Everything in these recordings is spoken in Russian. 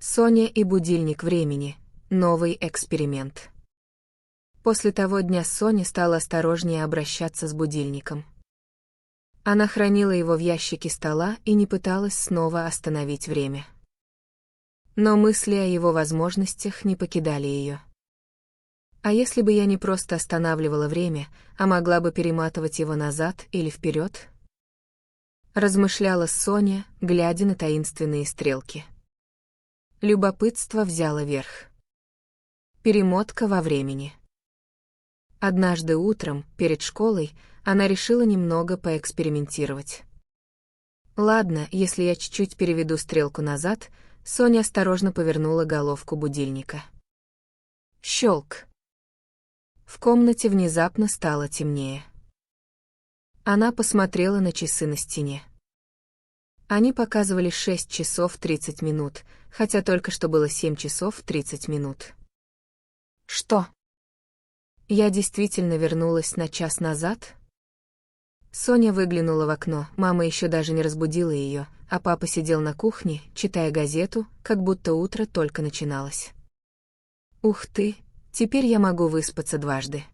Соня и будильник времени. Новый эксперимент. После того дня Соня стала осторожнее обращаться с будильником. Она хранила его в ящике стола и не пыталась снова остановить время. Но мысли о его возможностях не покидали ее. А если бы я не просто останавливала время, а могла бы перематывать его назад или вперед? Размышляла Соня, глядя на таинственные стрелки. Любопытство взяло верх. Перемотка во времени. Однажды утром, перед школой, она решила немного поэкспериментировать. Ладно, если я чуть-чуть переведу стрелку назад, Соня осторожно повернула головку будильника. Щелк. В комнате внезапно стало темнее. Она посмотрела на часы на стене. Они показывали 6 часов 30 минут, хотя только что было 7 часов 30 минут. Что? Я действительно вернулась на час назад? Соня выглянула в окно, мама еще даже не разбудила ее, а папа сидел на кухне, читая газету, как будто утро только начиналось. Ух ты, теперь я могу выспаться дважды.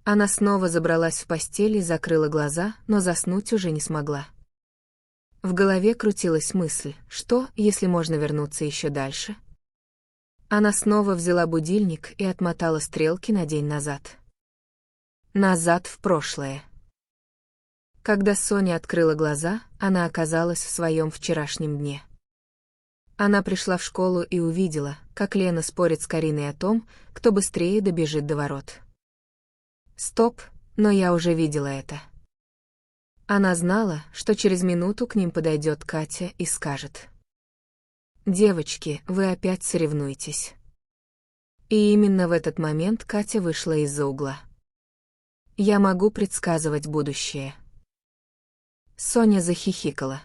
Она снова забралась в постель и закрыла глаза, но заснуть уже не смогла. В голове крутилась мысль, что, если можно вернуться еще дальше? Она снова взяла будильник и отмотала стрелки на день назад. Назад в прошлое. Когда Соня открыла глаза, она оказалась в своем вчерашнем дне. Она пришла в школу и увидела, как Лена спорит с Кариной о том, кто быстрее добежит до ворот. Стоп, но я уже видела это. Она знала, что через минуту к ним подойдет Катя и скажет: «Девочки, вы опять соревнуетесь». И именно в этот момент Катя вышла из-за угла. «Я могу предсказывать будущее». Соня захихикала.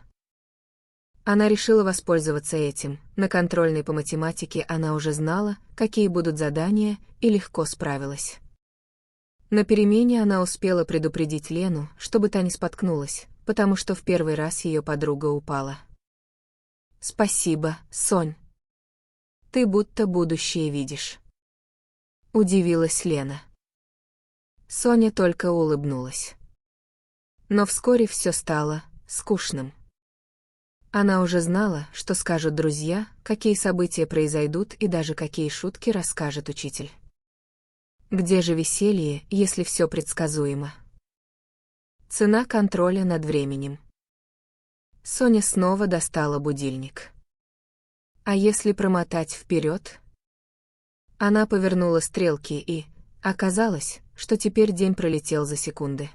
Она решила воспользоваться этим. На контрольной по математике она уже знала, какие будут задания, и легко справилась. На перемене она успела предупредить Лену, чтобы та не споткнулась, потому что в первый раз ее подруга упала. «Спасибо, Сонь. Ты будто будущее видишь». Удивилась Лена. Соня только улыбнулась. Но вскоре все стало скучным. Она уже знала, что скажут друзья, какие события произойдут и даже какие шутки расскажет учитель. Где же веселье, если все предсказуемо? Цена контроля над временем. Соня снова достала будильник. А если промотать вперед? Она повернула стрелки и оказалось, что теперь день пролетел за секунды.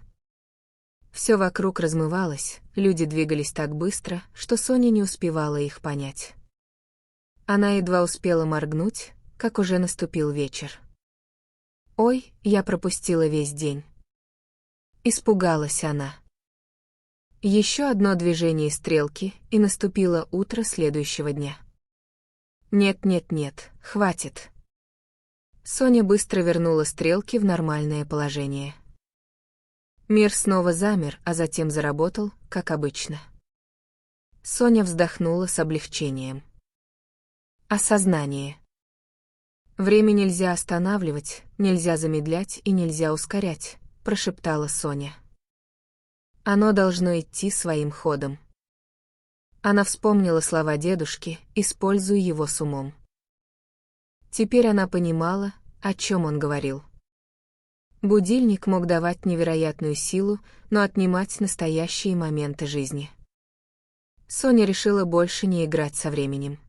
Все вокруг размывалось, люди двигались так быстро, что Соня не успевала их понять. Она едва успела моргнуть, как уже наступил вечер. «Ой, я пропустила весь день». Испугалась она. Еще одно движение стрелки, и наступило утро следующего дня. Нет, хватит. Соня быстро вернула стрелки в нормальное положение. Мир снова замер, а затем заработал, как обычно. Соня вздохнула с облегчением. Осознание. «Время нельзя останавливать, нельзя замедлять и нельзя ускорять», — прошептала Соня. «Оно должно идти своим ходом». Она вспомнила слова дедушки: «Используй его с умом». Теперь она понимала, о чем он говорил. Будильник мог давать невероятную силу, но отнимать настоящие моменты жизни. Соня решила больше не играть со временем.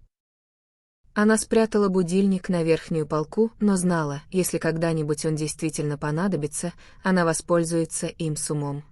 Она спрятала будильник на верхнюю полку, но знала, если когда-нибудь он действительно понадобится, она воспользуется им с умом.